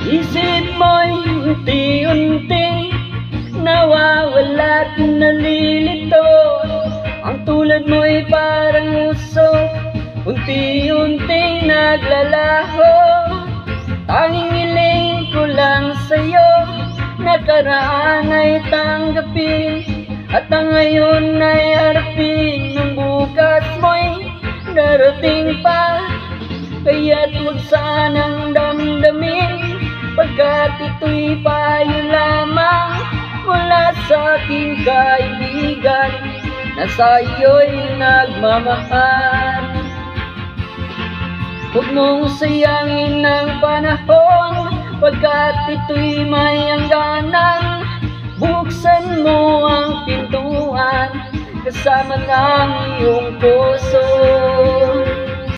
Isip mo'y unti-unti nawawala't nalilito. Ang tulad mo'y parang usok, unti-unting naglalaho. Tanging hiling ko lang sa'yo, nakaraan ay tanggapin, at ang ngayon ay harapin. Nung bukas mo'y darating pa, kaya't huwag sanang damdamin, pagkat ito'y payo lamang mula sa aking kaibigan na sa'yo'y nagmamahal. Huwag mong sayangin ang panahon, pagkat ito'y may hangganan. Buksan mo ang pintuan kasama ng iyong puso.